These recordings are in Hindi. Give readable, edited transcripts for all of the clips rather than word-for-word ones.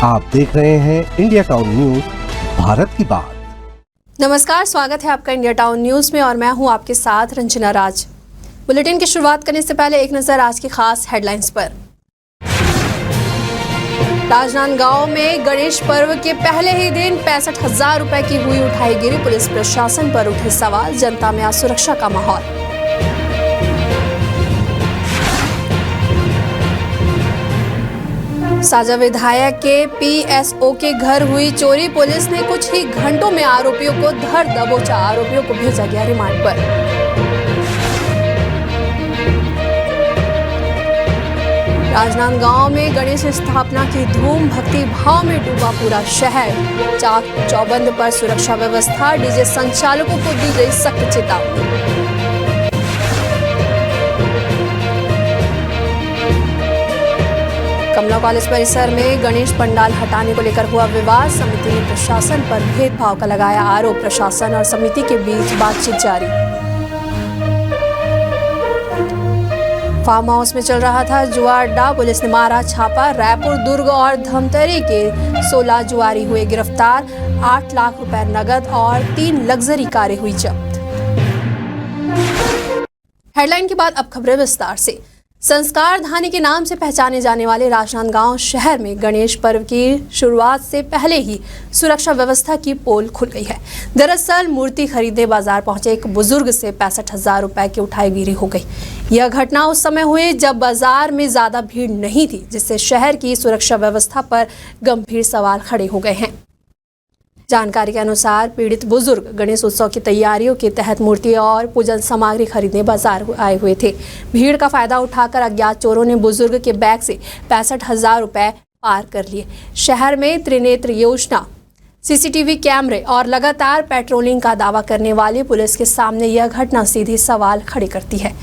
आप देख रहे हैं इंडिया टाउन न्यूज, भारत की बात। नमस्कार, स्वागत है आपका इंडिया टाउन न्यूज में और मैं हूं आपके साथ रंजना राज। बुलेटिन की शुरुआत करने से पहले एक नजर आज की खास हेडलाइंस पर। राजनांदगांव में गणेश पर्व के पहले ही दिन 65,000 रुपए की हुई उठाईगिरी। पुलिस प्रशासन पर उठे सवाल, जनता में असुरक्षा का माहौल। साजा विधायक के पीएसओ के घर हुई चोरी। पुलिस ने कुछ ही घंटों में आरोपियों को धर दबोचा। आरोपियों को भेजा गया रिमांड पर। राजनांदगांव में गणेश स्थापना की धूम, भक्ति भाव में डूबा पूरा शहर। चाक चौबंद पर सुरक्षा व्यवस्था, डीजे संचालकों को दी गई सख्त चेतावनी। कमला कॉलेज परिसर में गणेश पंडाल हटाने को लेकर हुआ विवाद। समिति ने प्रशासन पर भेदभाव का लगाया आरोप। प्रशासन और समिति के बीच बातचीत जारी। फार्म हाउस में चल रहा था जुआ अड्डा। पुलिस ने मारा छापा। रायपुर, दुर्ग और धमतरी के 16 जुआरी हुए गिरफ्तार। 8 लाख रुपए नगद और 3 लग्जरी कारें हुई जब्त। हेडलाइन के बाद अब खबरें विस्तार से। संस्कार धानी के नाम से पहचाने जाने वाले राजनांदगांव शहर में गणेश पर्व की शुरुआत से पहले ही सुरक्षा व्यवस्था की पोल खुल गई है। दरअसल मूर्ति खरीदने बाजार पहुंचे एक बुजुर्ग से 65,000 रुपए की उठाईगिरी हो गई। यह घटना उस समय हुई जब बाजार में ज्यादा भीड़ नहीं थी, जिससे शहर की सुरक्षा व्यवस्था पर गंभीर सवाल खड़े हो गए हैं। जानकारी के अनुसार पीड़ित बुजुर्ग गणेश उत्सव की तैयारियों के तहत मूर्ति और पूजन सामग्री खरीदने बाजार आए हुए थे। भीड़ का फायदा उठाकर अज्ञात चोरों ने बुजुर्ग के बैग से 65,000 रुपए पार कर लिए। शहर में त्रिनेत्र योजना, सीसीटीवी कैमरे और लगातार पेट्रोलिंग का दावा करने वाली पुलिस के सामने यह घटना सीधे सवाल खड़े करती है।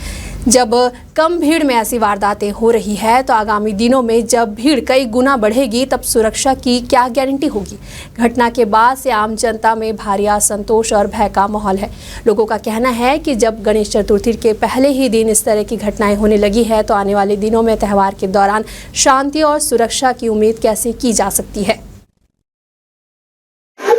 जब कम भीड़ में ऐसी वारदातें हो रही है तो आगामी दिनों में जब भीड़ कई गुना बढ़ेगी तब सुरक्षा की क्या गारंटी होगी। घटना के बाद से आम जनता में भारी असंतोष और भय का माहौल है। लोगों का कहना है कि जब गणेश चतुर्थी के पहले ही दिन इस तरह की घटनाएं होने लगी है तो आने वाले दिनों में त्यौहार के दौरान शांति और सुरक्षा की उम्मीद कैसे की जा सकती है।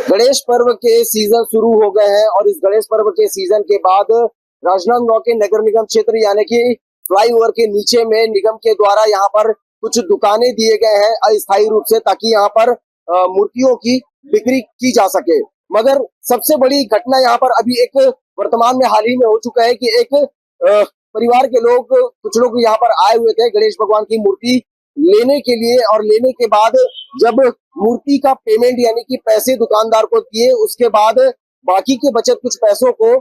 गणेश पर्व के सीजन शुरू हो गए हैं और इस गणेश पर्व के सीजन के बाद राजनांदगांव के नगर निगम क्षेत्र यानी कि फ्लाईओवर के नीचे में निगम के द्वारा यहाँ पर कुछ दुकानें दिए गए हैं अस्थायी रूप से, ताकि यहाँ पर मूर्तियों की बिक्री की जा सके। मगर सबसे बड़ी घटना यहाँ पर अभी एक वर्तमान में हाल ही में हो चुका है कि एक परिवार के लोग, कुछ लोग यहाँ पर आए हुए थे गणेश भगवान की मूर्ति लेने के लिए, और लेने के बाद जब मूर्ति का पेमेंट यानी कि पैसे दुकानदार को दिए, उसके बाद बाकी के बचत कुछ पैसों को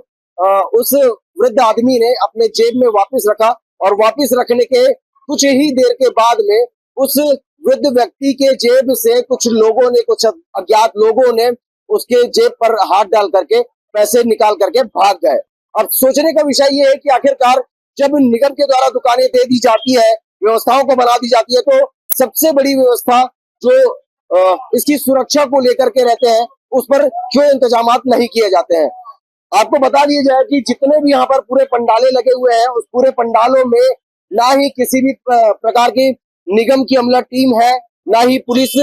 उस वृद्ध आदमी ने अपने जेब में वापस रखा, और वापस रखने के कुछ ही देर के बाद में उस वृद्ध व्यक्ति के जेब से कुछ लोगों ने, कुछ अज्ञात लोगों ने उसके जेब पर हाथ डाल करके पैसे निकाल करके भाग गए। अब सोचने का विषय ये है कि आखिरकार जब निगम के द्वारा दुकानें दे दी जाती है, व्यवस्थाओं को बना दी जाती है, तो सबसे बड़ी व्यवस्था जो इसकी सुरक्षा को लेकर के रहते हैं उस पर क्यों इंतजामात नहीं किए जाते हैं। आपको बता दिया जाए कि जितने भी यहाँ पर पूरे पंडाले लगे हुए हैं, उस पूरे पंडालों में ना ही किसी भी प्रकार की निगम की अमला टीम है, ना ही पुलिस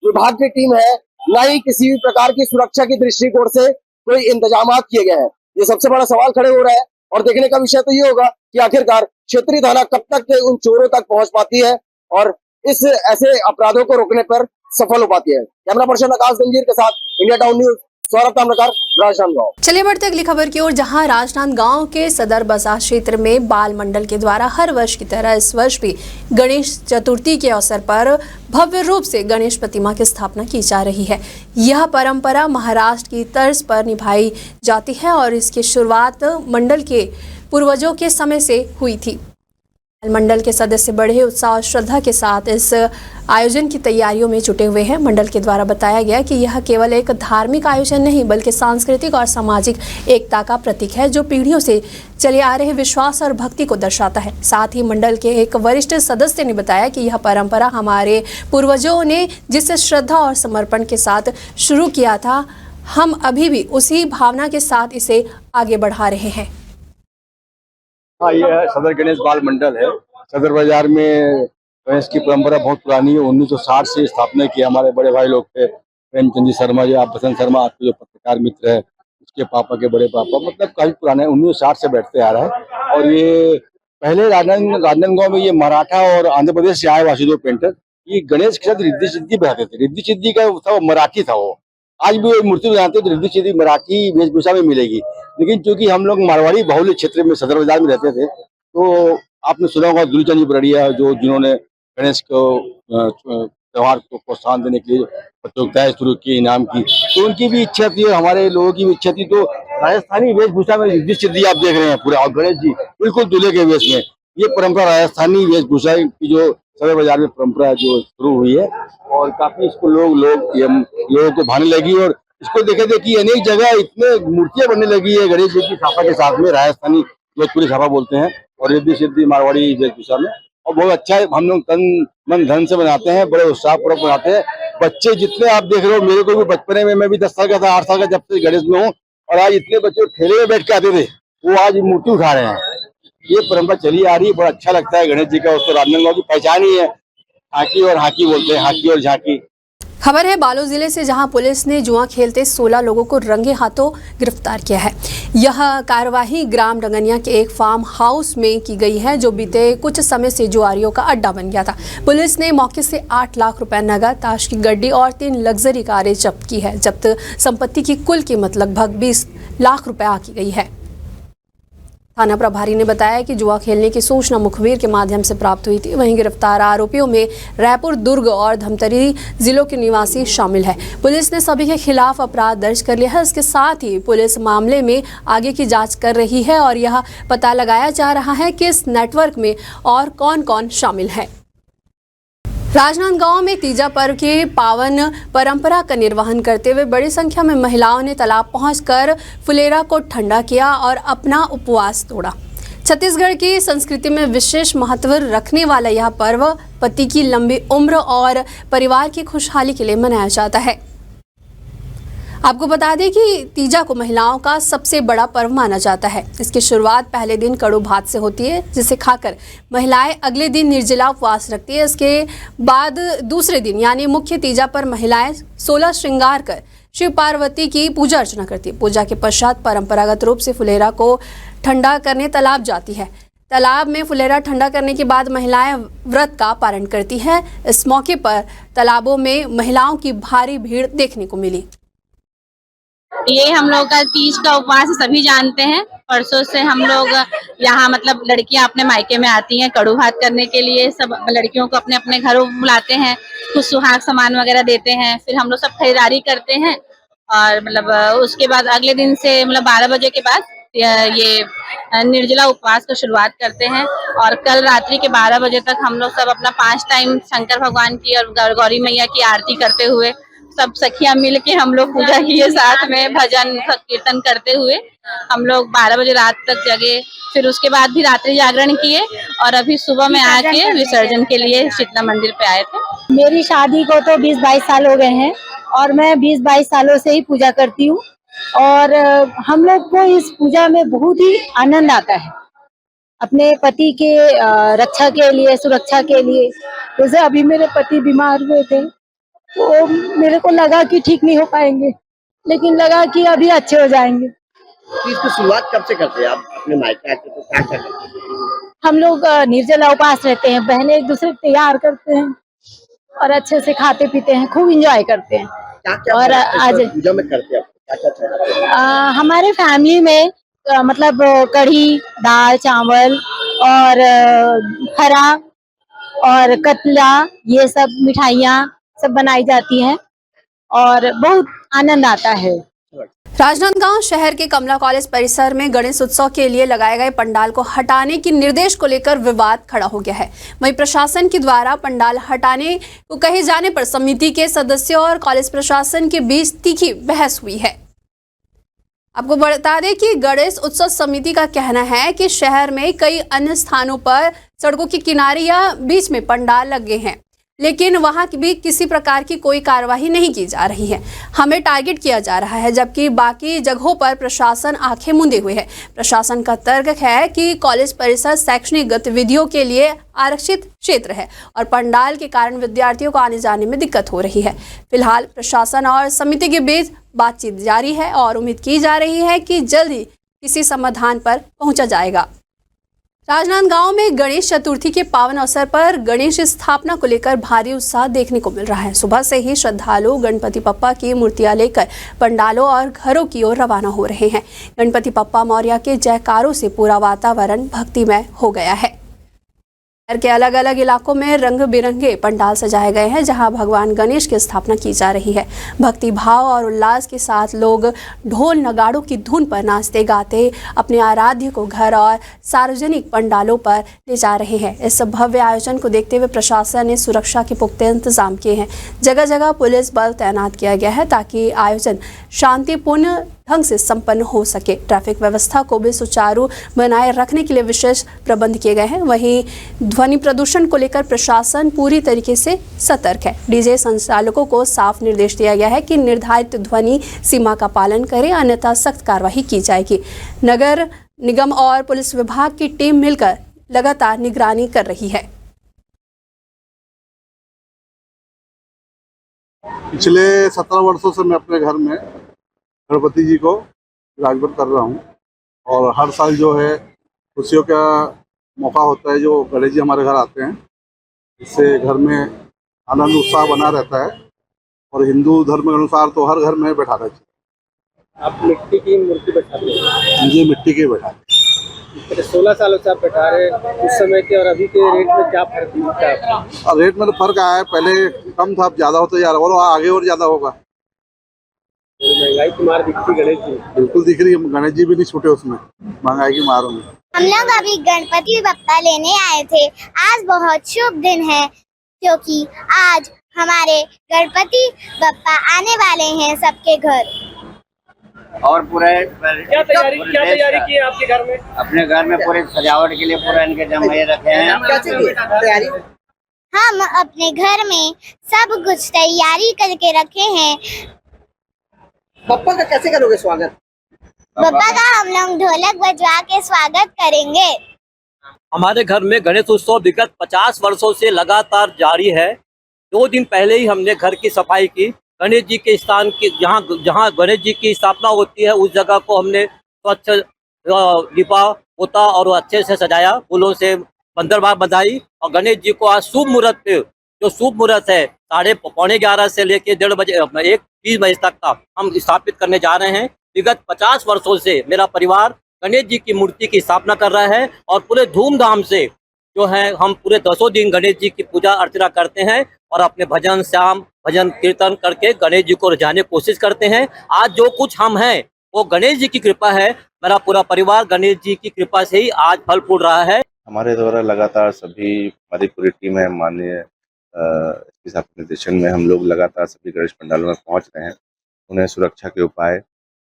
विभाग की टीम है, ना ही किसी भी प्रकार की सुरक्षा की दृष्टिकोण से कोई इंतजामात किए गए हैं। ये सबसे बड़ा सवाल खड़े हो रहा है और देखने का विषय तो ये होगा कि आखिरकार क्षेत्रीय थाना कब तक उन चोरों तक पहुंच पाती है और इस ऐसे अपराधों को रोकने पर सफल हो पाती है। कैमरा पर्सन आकाश गंजीर के साथ इंडिया टाउन न्यूज, राजनांदगांव। चलिए बढ़ते अगली खबर की ओर, जहां राजनांदगांव के सदर बाजार क्षेत्र में बाल मंडल के द्वारा हर वर्ष की तरह इस वर्ष भी गणेश चतुर्थी के अवसर पर भव्य रूप से गणेश प्रतिमा की स्थापना की जा रही है। यह परंपरा महाराष्ट्र की तर्ज पर निभाई जाती है और इसकी शुरुआत मंडल के पूर्वजों के समय से हुई थी। मंडल के सदस्य बड़े उत्साह और श्रद्धा के साथ इस आयोजन की तैयारियों में जुटे हुए हैं। मंडल के द्वारा बताया गया कि यह केवल एक धार्मिक आयोजन नहीं बल्कि सांस्कृतिक और सामाजिक एकता का प्रतीक है, जो पीढ़ियों से चले आ रहे विश्वास और भक्ति को दर्शाता है। साथ ही मंडल के एक वरिष्ठ सदस्य ने बताया कि यह परंपरा हमारे पूर्वजों ने जिस श्रद्धा और समर्पण के साथ शुरू किया था, हम अभी भी उसी भावना के साथ इसे आगे बढ़ा रहे हैं। हाँ, ये सदर गणेश बाल मंडल है। सदर बाजार में गणेश की परंपरा बहुत पुरानी है। 1960 से स्थापना की हमारे बड़े भाई लोग थे, प्रेमचंद जी शर्मा जी, आप बसंत शर्मा, आपके जो पत्रकार मित्र है, उसके पापा के बड़े पापा, मतलब काफी पुराने 1960 से बैठते आ रहा है। और ये पहले राजनांदगांव में ये मराठा और आंध्र प्रदेश से आए वासुदेव पेंटर, ये गणेश के साथ रिद्धि सिद्धि बनाते थे। रिद्धि सिद्धि का था, वो मराठी था वो। आज भी वो मूर्ति बनाते हैं तो रिद्धि सिद्धि मराठी वेशभूषा में मिलेगी। लेकिन चूंकि हम लोग मारवाड़ी बहुल्य क्षेत्र में सदर बाजार में रहते थे, तो आपने सुना होगा दुलीचंद जी बरड़िया, जिन्होंने गणेश को त्योहार को प्रोत्साहन देने के लिए प्रतियोगिताएं शुरू की, इनाम की, तो उनकी भी इच्छा थी और हमारे लोगों की भी इच्छा थी। तो राजस्थानी वेशभूषा में रिद्धि सिद्धि आप देख रहे हैं पूरा, और गणेश जी बिल्कुल दूल्हे के वेश में। ये परंपरा राजस्थानी वेशभूषा की जो सदर बाजार में परंपरा जो शुरू हुई है, और काफी इसको लोगों को भाने लगी। और इसको देखे देखिए अनेक जगह इतने मूर्तियां बनने लगी है गणेश जी की छापा के साथ में, राजस्थानी जोधपुरी छापा बोलते हैं, और रिद्धि सिद्धि मारवाड़ी वेशभूषा में। और बहुत अच्छा है, हम लोग तन मन धन से बनाते हैं, बड़े उत्साह पूर्वक बनाते हैं। बच्चे जितने आप देख रहे हो, मेरे को भी बचपने में, मैं भी 10 साल का था, 8 साल का जब से गणेश में हूँ, और आज इतने बच्चे ठेले में बैठ के आते थे, वो आज मूर्ति उठा रहे हैं। ये परंपरा चली आ रही है, बड़ा अच्छा लगता है गणेश जी का। उसको राजनांदगांव की पहचान ही है, हाकी और हाकी बोलते हैं, हाकी और झांकी। खबर है बालोद जिले से, जहां पुलिस ने जुआ खेलते 16 लोगों को रंगे हाथों गिरफ्तार किया है। यह कार्यवाही ग्राम डंगनिया के एक फार्म हाउस में की गई है, जो बीते कुछ समय से जुआरियों का अड्डा बन गया था। पुलिस ने मौके से 8 लाख रुपए नगद, ताश की गड्डी और 3 लग्जरी कारें जब्त की है। जब्त संपत्ति की कुल कीमत लगभग 20 लाख रुपए आकी गई है। थाना प्रभारी ने बताया कि जुआ खेलने की सूचना मुखबिर के माध्यम से प्राप्त हुई थी। वहीं गिरफ्तार आरोपियों में रायपुर, दुर्ग और धमतरी जिलों के निवासी शामिल है। पुलिस ने सभी के खिलाफ अपराध दर्ज कर लिया है। इसके साथ ही पुलिस मामले में आगे की जांच कर रही है और यह पता लगाया जा रहा है कि इस नेटवर्क में और कौन कौन शामिल है। राजनांदगांव में तीजा पर्व की पावन परंपरा का निर्वहन करते हुए बड़ी संख्या में महिलाओं ने तालाब पहुंचकर फुलेरा को ठंडा किया और अपना उपवास तोड़ा। छत्तीसगढ़ की संस्कृति में विशेष महत्व रखने वाला यह पर्व पति की लंबी उम्र और परिवार की खुशहाली के लिए मनाया जाता है। आपको बता दें कि तीजा को महिलाओं का सबसे बड़ा पर्व माना जाता है। इसकी शुरुआत पहले दिन कड़ू भात से होती है, जिसे खाकर महिलाएं अगले दिन निर्जला उपवास रखती है। इसके बाद दूसरे दिन यानी मुख्य तीजा पर महिलाएं 16 श्रृंगार कर शिव पार्वती की पूजा अर्चना करती है। पूजा के पश्चात परंपरागत रूप से फुलेरा को ठंडा करने तालाब जाती है। तालाब में फुलेरा ठंडा करने के बाद महिलाएं व्रत का पारण करती हैं। इस मौके पर तालाबों में महिलाओं की भारी भीड़ देखने को मिली। ये हम लोग का तीज का उपवास सभी जानते हैं। परसों से हम लोग यहाँ मतलब लड़कियां अपने मायके में आती हैं कड़ू भात करने के लिए। सब लड़कियों को अपने अपने घरों बुलाते हैं, कुछ सुहाग सामान वगैरह देते हैं, फिर हम लोग सब खरीदारी करते हैं। और मतलब उसके बाद अगले दिन से मतलब 12 बजे के बाद ये निर्जला उपवास का शुरुआत करते हैं। और कल रात्रि के 12 बजे तक हम लोग सब अपना 5 टाइम शंकर भगवान की और गौरी मैया की आरती करते हुए सब सखियां मिल के हम लोग पूजा किए, साथ में भजन कीर्तन करते हुए हम लोग 12 बजे रात तक जगे। फिर उसके बाद भी रात्रि जागरण किए और अभी सुबह में आके विसर्जन के लिए शीतला मंदिर पे आए थे। मेरी शादी को तो 20-22 साल हो गए हैं और मैं 20-22 सालों से ही पूजा करती हूँ। और हम लोग को इस पूजा में बहुत ही आनंद आता है, अपने पति के रक्षा के लिए, सुरक्षा के लिए। जैसे अभी मेरे पति बीमार हुए थे, तो मेरे को लगा कि ठीक नहीं हो पाएंगे, लेकिन लगा कि अभी अच्छे हो जाएंगे। इसकी शुरुआत कब से करते हैं आप अपने मायके आके, तो क्या क्या करते हैं? हम लोग निर्जला उपवास रहते हैं, बहनें एक दूसरे को तैयार करते हैं और अच्छे से खाते पीते हैं, खूब एंजॉय करते हैं। क्या क्या और आज पूजा में करते हैं, क्या क्या? हमारे फैमिली में मतलब कढ़ी, दाल, चावल और खरा और कतला, ये सब मिठाइयाँ सब बनाई जाती हैं और बहुत आनंद आता है। राजनांदगांव शहर के कमला कॉलेज परिसर में गणेश उत्सव के लिए लगाए गए पंडाल को हटाने के निर्देश को लेकर विवाद खड़ा हो गया है। वहीं प्रशासन के द्वारा पंडाल हटाने को कहे जाने पर समिति के सदस्यों और कॉलेज प्रशासन के बीच तीखी बहस हुई है। आपको बता दें कि गणेश उत्सव समिति का कहना है कि शहर में कई अन्य स्थानों पर सड़कों के किनारे या बीच में पंडाल लगे हैं, लेकिन वहां भी किसी प्रकार की कोई कार्यवाही नहीं की जा रही है। हमें टारगेट किया जा रहा है, जबकि बाकी जगहों पर प्रशासन आंखें मूंदे हुए है। प्रशासन का तर्क है कि कॉलेज परिसर शैक्षणिक गतिविधियों के लिए आरक्षित क्षेत्र है और पंडाल के कारण विद्यार्थियों को आने जाने में दिक्कत हो रही है। फिलहाल प्रशासन और समिति के बीच बातचीत जारी है और उम्मीद की जा रही है कि जल्द ही किसी समाधान पर पहुंचा जाएगा। राजनांदगांव में गणेश चतुर्थी के पावन अवसर पर गणेश स्थापना को लेकर भारी उत्साह देखने को मिल रहा है। सुबह से ही श्रद्धालु गणपति बप्पा की मूर्तियां लेकर पंडालों और घरों की ओर रवाना हो रहे हैं। गणपति बप्पा मौर्य के जयकारों से पूरा वातावरण भक्तिमय हो गया है। शहर के अलग अलग इलाकों में रंग बिरंगे पंडाल सजाए गए हैं, जहां भगवान गणेश की स्थापना की जा रही है। भक्ति भाव और उल्लास के साथ लोग ढोल नगाड़ों की धुन पर नाचते गाते अपने आराध्य को घर और सार्वजनिक पंडालों पर ले जा रहे हैं। इस भव्य आयोजन को देखते हुए प्रशासन ने सुरक्षा के पुख्ते इंतजाम किए हैं। जगह जगह पुलिस बल तैनात किया गया है ताकि आयोजन शांतिपूर्ण ढंग से संपन्न हो सके। ट्रैफिक व्यवस्था को भी सुचारू बनाए रखने के लिए विशेष प्रबंध किए गए हैं। वहीं ध्वनि प्रदूषण को लेकर प्रशासन पूरी तरीके से सतर्क है। डीजे संचालकों को साफ निर्देश दिया गया है कि निर्धारित ध्वनि सीमा का पालन करें, अन्यथा सख्त कार्रवाई की जाएगी। नगर निगम और पुलिस विभाग की टीम मिलकर लगातार निगरानी कर रही है। पिछले 17 वर्षों से मैं अपने घर में गणपति जी को विराजमान कर रहा हूँ और हर साल जो है खुशियों का मौका होता है जो गणेश जी हमारे घर आते हैं। इससे घर में आनंद उत्साह बना रहता है और हिंदू धर्म के अनुसार तो हर घर में बैठाना चाहिए। आप मिट्टी की मूर्ति बैठाते हैं? ये मिट्टी के बैठाते हैं। 16 सालों से आप बैठा रहे हैं, उस समय के और अभी के रेट में क्या फर्क दिखता है? और रेट में तो फर्क आया है, पहले कम था, अब ज़्यादा होता जा रहा है और आगे और ज़्यादा होगा। महंगाई की मार दिखती गणेश जी? बिल्कुल दिख रही है, गणेश जी भी नहीं छूटे उसमें महंगाई की मारों में। हम लोग अभी गणपति बप्पा लेने आए थे। आज बहुत शुभ दिन है क्योंकि आज हमारे गणपति बप्पा आने वाले हैं सबके घर। और पूरे क्या तैयारी की है आपके घर में? अपने घर में पूरे सजावट के लिए पूरा इनके जमाए रखे हैं। हम अपने घर में सब कुछ तैयारी करके रखे हैं। बप्पा का कैसे करोगे स्वागत? बप्पा का हम लोग ढोलक बजवा के स्वागत करेंगे। हमारे घर में गणेश उत्सव विगत 50 वर्षों से लगातार जारी है। 2 दिन पहले ही हमने घर की सफाई की। गणेश जी के स्थान की जहाँ गणेश जी की स्थापना होती है उस जगह को हमने स्वच्छ लिपा पोता और अच्छे से सजाया, फूलों से बंदरबार बंधाई और गणेश जी को आज शुभ मुहूर्त पे, जो शुभ मुहूर्त है 11:30 से लेकर 1:30 बजे 1:20 बजे तक का हम स्थापित करने जा रहे हैं। विगत 50 वर्षों से मेरा परिवार गणेश जी की मूर्ति की स्थापना कर रहा है और पूरे धूमधाम से जो है हम पूरे 10 दिन गणेश जी की पूजा अर्चना करते हैं और अपने भजन श्याम भजन कीर्तन करके गणेश जी को रिझाने की कोशिश करते हैं। आज जो कुछ हम हैं वो गणेश जी की कृपा है। मेरा पूरा परिवार गणेश जी की कृपा से ही आज फल फूल रहा है। हमारे द्वारा लगातार हमारी पूरी टीम है, माननीय निर्देशन में हम लोग लगातार सभी गणेश पंडालों में पहुंच रहे हैं। उन्हें सुरक्षा के उपाय,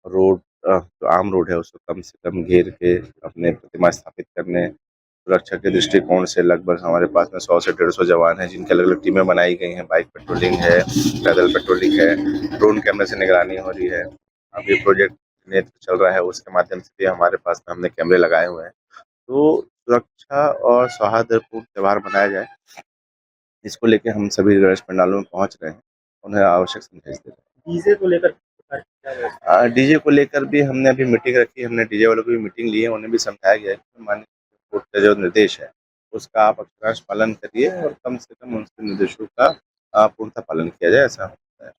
रोड जो आम रोड है उसको कम से कम घेर के अपने प्रतिमा स्थापित करने, सुरक्षा के दृष्टिकोण से लगभग हमारे पास में 100 से 150 जवान हैं जिनकी अलग अलग टीमें बनाई गई हैं। बाइक पेट्रोलिंग है, पैदल पेट्रोलिंग है, ड्रोन कैमरे से निगरानी हो रही है। अभी प्रोजेक्ट नेत्र चल रहा है, उसके माध्यम से भी हमारे पास में हमने कैमरे लगाए हुए हैं। तो सुरक्षा और सौहार्दपूर्ण त्यौहार मनाया जाए, इसको लेके हम सभी गणेश पंडालों में पहुंच रहे हैं, उन्हें आवश्यक संदेश दे रहे हैं। डीजे को लेकर भी हमने अभी मीटिंग रखी, हमने डीजे वालों की भी मीटिंग ली है, उन्हें भी समझाया गया है कि माननीय कोर्ट का जो निर्देश है उसका आप अक्षरांश पालन करिए और कम से कम उनके निर्देशों का पूर्णतः पालन किया जाए, ऐसा होता है।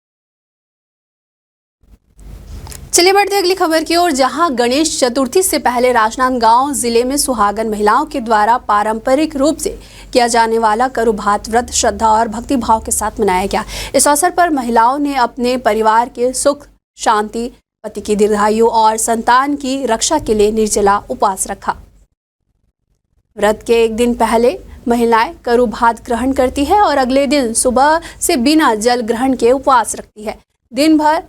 चलिए बढ़ते अगली खबर की ओर, जहां गणेश चतुर्थी से पहले राजनांदगांव जिले में सुहागन महिलाओं के द्वारा पारंपरिक रूप से किया जाने वाला करु भात व्रत श्रद्धा और भक्ति भाव के साथ मनाया गया। इस अवसर पर महिलाओं ने अपने परिवार के सुख शांति, पति की दीर्घायु और संतान की रक्षा के लिए निर्जला उपवास रखा। व्रत के एक दिन पहले महिलाएं करु भात ग्रहण करती है और अगले दिन सुबह से बिना जल ग्रहण के उपवास रखती है। दिन भर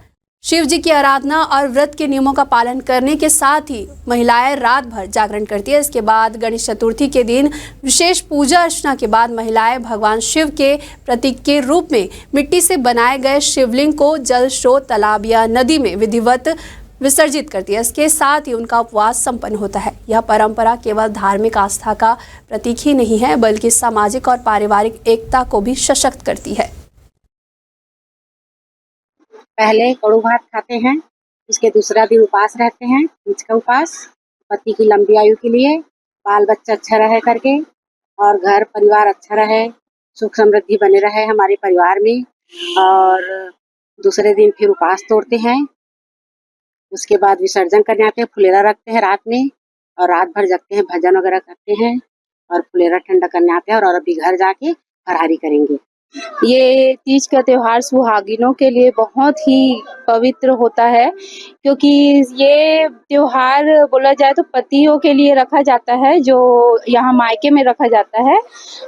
शिव जी की आराधना और व्रत के नियमों का पालन करने के साथ ही महिलाएं रात भर जागरण करती है। इसके बाद गणेश चतुर्थी के दिन विशेष पूजा अर्चना के बाद महिलाएं भगवान शिव के प्रतीक के रूप में मिट्टी से बनाए गए शिवलिंग को जल स्रोत, तालाब या नदी में विधिवत विसर्जित करती है। इसके साथ ही उनका उपवास संपन्न होता है। यह परंपरा केवल धार्मिक आस्था का प्रतीक ही नहीं है, बल्कि सामाजिक और पारिवारिक एकता को भी सशक्त करती है। पहले कड़ू भात खाते हैं, उसके दूसरा दिन उपास रहते हैं, तीज का उपास, पति की लंबी आयु के लिए, बाल बच्चा अच्छा रहे करके और घर परिवार अच्छा रहे, सुख समृद्धि बने रहे हमारे परिवार में। और दूसरे दिन फिर उपास तोड़ते हैं, उसके बाद विसर्जन करने आते हैं, फुलेरा रखते हैं रात में और रात भर जगते हैं, भजन वगैरह करते हैं और फुलेरा ठंडा करने आते हैं और अभी घर जाके फरारी करेंगे। ये तीज का त्योहार सुहागिनों के लिए बहुत ही पवित्र होता है, क्योंकि ये त्योहार बोला जाए तो पतियों के लिए रखा जाता है, जो यहाँ मायके में रखा जाता है।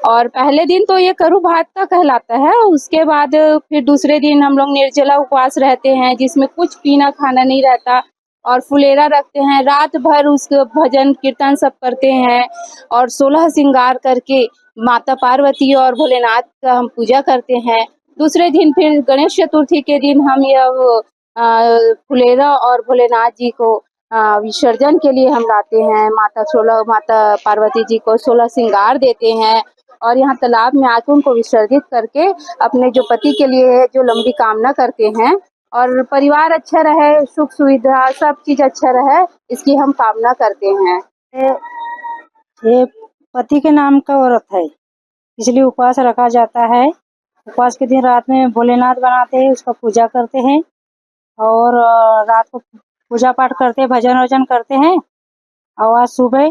और पहले दिन तो ये करू भात का कहलाता है, उसके बाद फिर दूसरे दिन हम लोग निर्जला उपवास रहते हैं, जिसमें कुछ पीना खाना नहीं रहता और फुलेरा रखते हैं। रात भर उसके भजन कीर्तन सब करते हैं और 16 श्रृंगार करके माता पार्वती और भोलेनाथ का हम पूजा करते हैं। दूसरे दिन फिर गणेश चतुर्थी के दिन हम यह फुलेरा और भोलेनाथ जी को विसर्जन के लिए हम लाते हैं। माता पार्वती जी को 16 श्रृंगार देते हैं और यहाँ तालाब में आके उनको विसर्जित करके अपने जो पति के लिए जो लंबी कामना करते हैं और परिवार अच्छा रहे, सुख सुविधा सब चीज अच्छा रहे, इसकी हम कामना करते हैं। ये पति के नाम का व्रत है, इसलिए उपवास रखा जाता है। उपवास के दिन रात में भोलेनाथ बनाते हैं, उसका पूजा करते हैं और रात को पूजा पाठ करते हैं, भजन वजन करते हैं और आज सुबह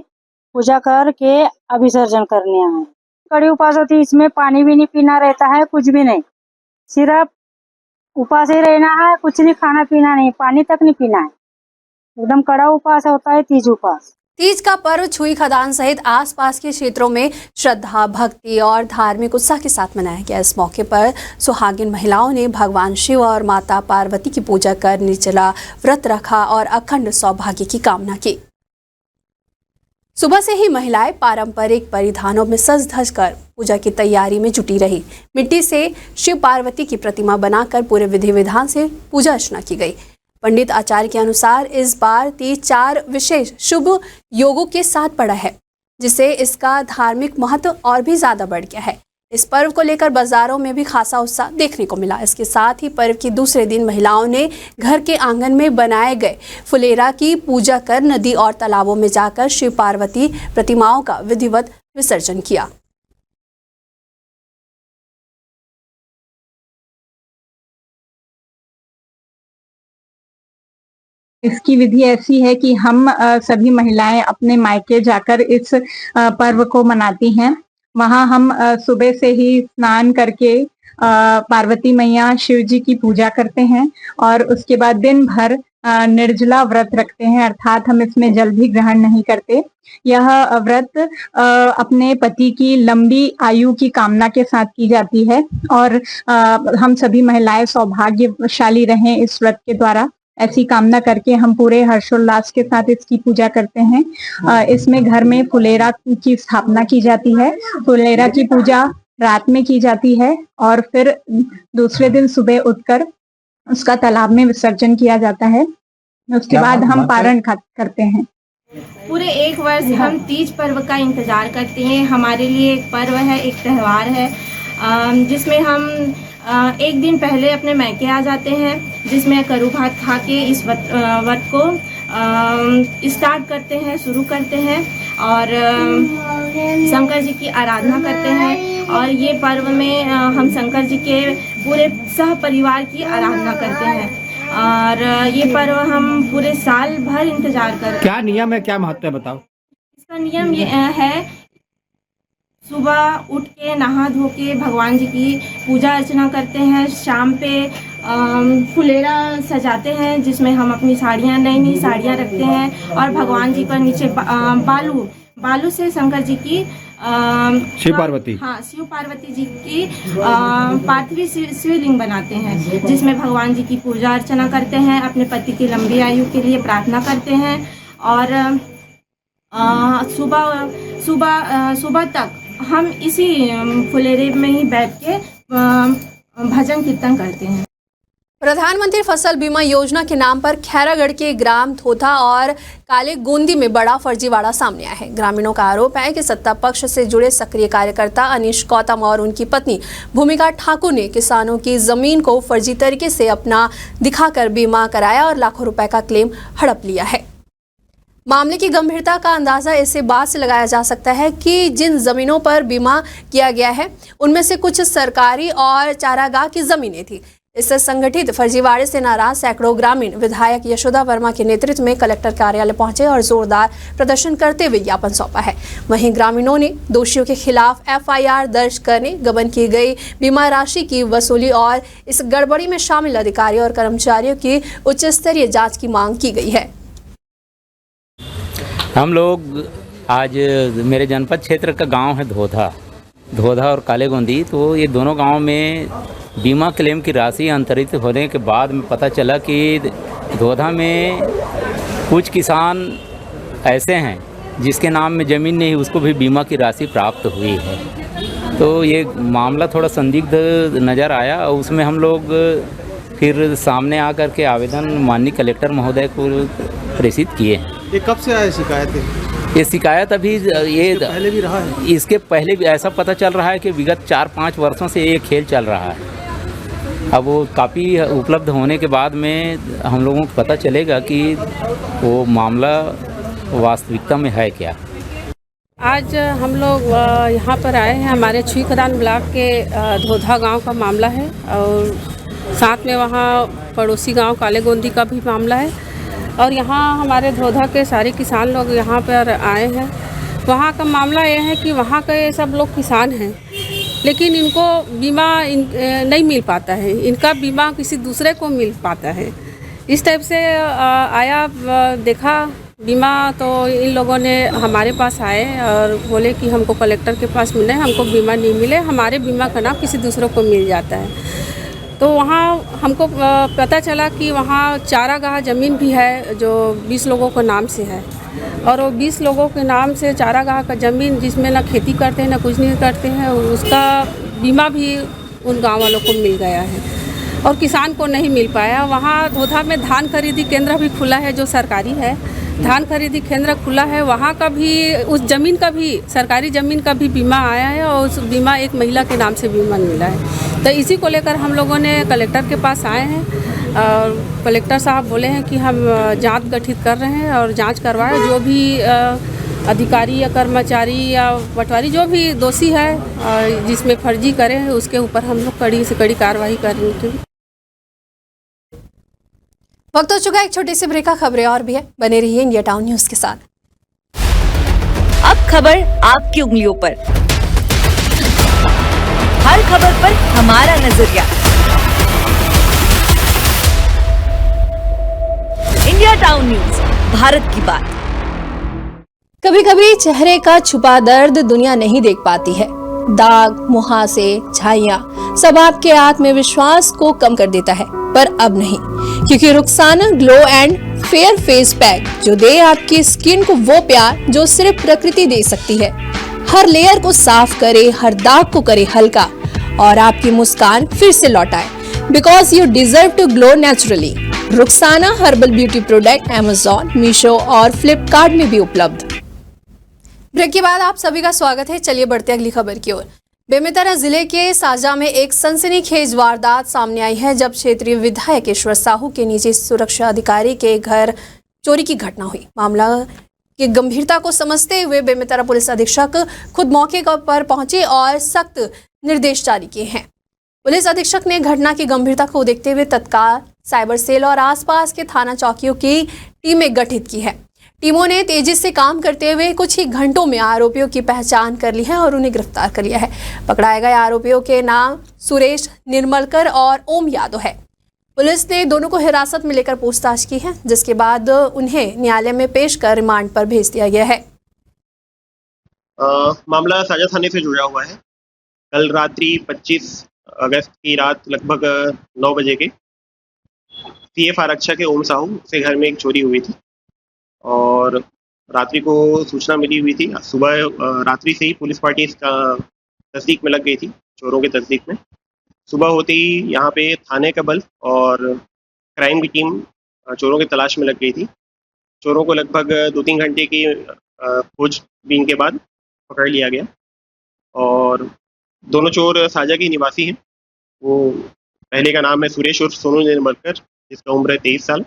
पूजा करके अभिसर्जन करने आए। कड़ी उपवास होती है, इसमें पानी भी नहीं पीना रहता है, कुछ भी नहीं, सिर्फ उपवास ही रहना है, कुछ नहीं खाना पीना नहीं, पानी तक नहीं पीना है, एकदम कड़ा उपवास होता है तीज उपवास। तीज का पर्व छुई खदान सहित आसपास के क्षेत्रों में श्रद्धा, भक्ति और धार्मिक उत्साह के साथ मनाया गया। इस मौके पर सुहागिन महिलाओं ने भगवान शिव और माता पार्वती की पूजा कर निर्जला व्रत रखा और अखंड सौभाग्य की कामना की। सुबह से ही महिलाएं पारंपरिक परिधानों में सज धज कर पूजा की तैयारी में जुटी रही। मिट्टी से शिव पार्वती की प्रतिमा बनाकर पूरे विधि विधान से पूजा अर्चना की गई। पंडित आचार्य के अनुसार इस बार तीज 4 विशेष शुभ योगों के साथ पड़ा है, जिससे इसका धार्मिक महत्व और भी ज्यादा बढ़ गया है। इस पर्व को लेकर बाजारों में भी खासा उत्साह देखने को मिला। इसके साथ ही पर्व के दूसरे दिन महिलाओं ने घर के आंगन में बनाए गए फुलेरा की पूजा कर नदी और तालाबों में जाकर शिव पार्वती प्रतिमाओं का विधिवत विसर्जन किया। इसकी विधि ऐसी है कि हम सभी महिलाएं अपने मायके जाकर इस पर्व को मनाती हैं। वहां हम सुबह से ही स्नान करके पार्वती मैया शिव जी की पूजा करते हैं और उसके बाद दिन भर निर्जला व्रत रखते हैं, अर्थात हम इसमें जल भी ग्रहण नहीं करते। यह व्रत अपने पति की लंबी आयु की कामना के साथ की जाती है और हम सभी महिलाएं सौभाग्यशाली रहें इस व्रत के द्वारा, ऐसी कामना करके हम पूरे हर्षोल्लास के साथ इसकी पूजा करते हैं। इसमें घर में फुलेरा की स्थापना की जाती है। फुलेरा की पूजा रात में की जाती है और फिर दूसरे दिन सुबह उठकर उसका तालाब में विसर्जन किया जाता है। उसके बाद हम पारण करते हैं। पूरे एक वर्ष हम तीज पर्व का इंतजार करते हैं। हमारे लिए एक पर्व है, एक त्यौहार है, जिसमें हम एक दिन पहले अपने मैके आ जाते हैं, जिसमें करू भात खा के इस व्रत को स्टार्ट करते हैं, शुरू करते हैं और शंकर जी की आराधना करते हैं। और ये पर्व में हम शंकर जी के पूरे सह परिवार की आराधना करते हैं और ये पर्व हम पूरे साल भर इंतजार करते हैं। क्या नियम है, क्या महत्व है, बताओ। इसका नियम ये है, सुबह उठ के नहा धो के भगवान जी की पूजा अर्चना करते हैं। शाम पे फुलेरा सजाते हैं, जिसमें हम अपनी साड़ियाँ, नई साड़ियाँ रखते हैं और भगवान जी पर नीचे बालू से शंकर जी की शिव पार्वती, हाँ, शिव पार्वती जी की पार्थिव शिवलिंग बनाते हैं, जिसमें भगवान जी की पूजा अर्चना करते हैं, अपने पति की लंबी आयु के लिए प्रार्थना करते हैं और सुबह तक हम इसी फुलेरे में ही बैठ के भजन कीर्तन करते हैं। प्रधानमंत्री फसल बीमा योजना के नाम पर खैरागढ़ के ग्राम थोथा और काले गोंदी में बड़ा फर्जीवाड़ा सामने आया है। ग्रामीणों का आरोप है कि सत्ता पक्ष से जुड़े सक्रिय कार्यकर्ता अनीश गौतम और उनकी पत्नी भूमिका ठाकुर ने किसानों की जमीन को फर्जी तरीके से अपना दिखाकर बीमा कराया और लाखों रुपए का क्लेम हड़प लिया है। मामले की गंभीरता का अंदाजा इसे बात से लगाया जा सकता है कि जिन जमीनों पर बीमा किया गया है उनमें से कुछ सरकारी और चारागाह की जमीनें थी। इस संगठित फर्जीवाड़े से नाराज सैकड़ों ग्रामीण विधायक यशोदा वर्मा के नेतृत्व में कलेक्टर कार्यालय पहुंचे और जोरदार प्रदर्शन करते हुए ज्ञापन सौंपा है। वहीं ग्रामीणों ने दोषियों के खिलाफ FIR दर्ज करने, गबन की गई बीमा राशि की वसूली और इस गड़बड़ी में शामिल अधिकारियों और कर्मचारियों की उच्च स्तरीय जांच की मांग की गई है। हम लोग आज मेरे जनपद क्षेत्र का गांव है धोधा और काले गोंदी, तो ये दोनों गांव में बीमा क्लेम की राशि अंतरित होने के बाद में पता चला कि धोधा में कुछ किसान ऐसे हैं जिसके नाम में ज़मीन नहीं, उसको भी बीमा की राशि प्राप्त हुई है। तो ये मामला थोड़ा संदिग्ध नज़र आया और उसमें हम लोग फिर सामने आकर के आवेदन माननीय कलेक्टर महोदय को प्रेषित किए हैं। ये कब से आया शिकायत? ये शिकायत अभी ये पहले भी रहा है? इसके पहले भी ऐसा पता चल रहा है कि विगत 4-5 वर्षों से ये खेल चल रहा है। अब वो काफ़ी उपलब्ध होने के बाद में हम लोगों को पता चलेगा कि वो मामला वास्तविकता में है क्या। आज हम लोग यहाँ पर आए हैं, हमारे छुई खदान ब्लॉक के धोधा गांव का मामला है और साथ में वहाँ पड़ोसी गांव काले गोंदी का भी मामला है और यहाँ हमारे धोधा के सारे किसान लोग यहाँ पर आए हैं। वहाँ का मामला ये है कि वहाँ के सब लोग किसान हैं लेकिन इनको बीमा नहीं मिल पाता है, इनका बीमा किसी दूसरे को मिल पाता है। इस टाइप से आया देखा बीमा, तो इन लोगों ने हमारे पास आए और बोले कि हमको कलेक्टर के पास मिले, हमको बीमा नहीं मिले, हमारे बीमा का नाम किसी दूसरे को मिल जाता है। तो वहाँ हमको पता चला कि वहाँ चारागाह ज़मीन भी है जो 20 लोगों के नाम से है और वो 20 लोगों के नाम से चारागाह का ज़मीन जिसमें ना खेती करते हैं ना कुछ नहीं करते हैं, उसका बीमा भी उन गाँव वालों को मिल गया है और किसान को नहीं मिल पाया। वहाँ धोधा में धान खरीदी केंद्र भी खुला है जो सरकारी है, धान खरीदी केंद्र खुला है, वहाँ का भी उस ज़मीन का भी सरकारी ज़मीन का भी बीमा आया है और उस बीमा एक महिला के नाम से बीमा मिला है। तो इसी को लेकर हम लोगों ने कलेक्टर के पास आए हैं और कलेक्टर साहब बोले हैं कि हम जांच गठित कर रहे हैं और जांच करवाए, जो भी अधिकारी या कर्मचारी या पटवारी जो भी दोषी है जिसमें फर्जी करे हैं उसके ऊपर हम लोग कड़ी से कड़ी कार्रवाई करेंगे। वक्त हो चुका है एक छोटी सी ब्रेक का। खबरें और भी है, बने रहिए इंडिया टाउन न्यूज के साथ। अब खबर आपकी उंगलियों पर, हर खबर पर हमारा नजरिया। इंडिया टाउन न्यूज, भारत की बात। कभी कभी चेहरे का छुपा दर्द दुनिया नहीं देख पाती है। दाग, मुहासे, झाइयां सब आपके आत्मविश्वास को कम कर देता है, पर अब नहीं, क्योंकि Rukhsana glow and fair face pack जो दे आपकी स्किन को वो प्यार जो सिर्फ प्रकृति दे सकती है। हर लेयर को साफ करे, हर दाग को करे हल्का और आपकी मुस्कान फिर से लौटाए, because you deserve to glow naturally. Rukhsana herbal beauty product Amazon, Meesho और फ्लिपकार्ट में भी उपलब्ध। ब्रेक के बाद आप सभी का स्वागत है। चलिए बढ़ते अगली खबर की ओर। बेमेतरा जिले के साजा में एक सनसनीखेज वारदात सामने आई है, जब क्षेत्रीय विधायक ईश्वर साहू के निजी सुरक्षा अधिकारी के घर चोरी की घटना हुई। मामला की गंभीरता को समझते हुए बेमेतरा पुलिस अधीक्षक खुद मौके पर पहुंचे और सख्त निर्देश जारी किए हैं। पुलिस अधीक्षक ने घटना की गंभीरता को देखते हुए तत्काल साइबर सेल और आसपास के थाना चौकियों की टीमें गठित की है। टीमों ने तेजी से काम करते हुए कुछ ही घंटों में आरोपियों की पहचान कर ली है और उन्हें गिरफ्तार कर लिया है। पकड़ाए गए आरोपियों के नाम सुरेश निर्मलकर और ओम यादव है। पुलिस ने दोनों को हिरासत में लेकर पूछताछ की है, जिसके बाद उन्हें न्यायालय में पेश कर रिमांड पर भेज दिया गया है। मामला साझा थाने से जुड़ा हुआ है। कल रात्रि 25 अगस्त की रात लगभग 9 बजे के सीएफ आरक्षक के ओम साहू से घर में एक चोरी हुई थी और रात्रि को सूचना मिली हुई थी। सुबह रात्रि से ही पुलिस पार्टी इसका तस्दीक में लग गई थी, चोरों के तस्दीक में। सुबह होते ही यहाँ पे थाने का बल और क्राइम की टीम चोरों की तलाश में लग गई थी। चोरों को लगभग 2-3 घंटे की खोजबीन के बाद पकड़ लिया गया और दोनों चोर साजा के निवासी हैं। वो पहले का नाम है सुरेश उर्फ सोनू निर्मलकर, जिसका उम्र है 23 साल।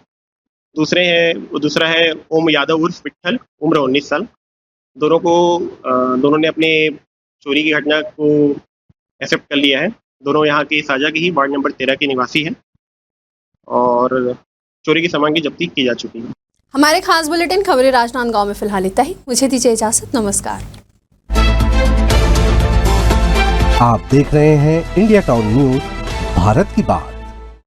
दूसरा है ओम यादव उर्फ पिट्ठल, उम्र 19 साल। दोनों ने अपने चोरी की घटना को एक्सेप्ट कर लिया है। दोनों यहाँ के साजा के ही वार्ड नंबर 13 के निवासी हैं और चोरी के सामान की जब्ती की जा चुकी है। हमारे खास बुलेटिन खबरें राजनांदगांव में फिलहाल इतना ही। मुझे दीजिए इजाजत, नमस्कार। आप देख रहे हैं इंडिया टाउन न्यूज, भारत की बात।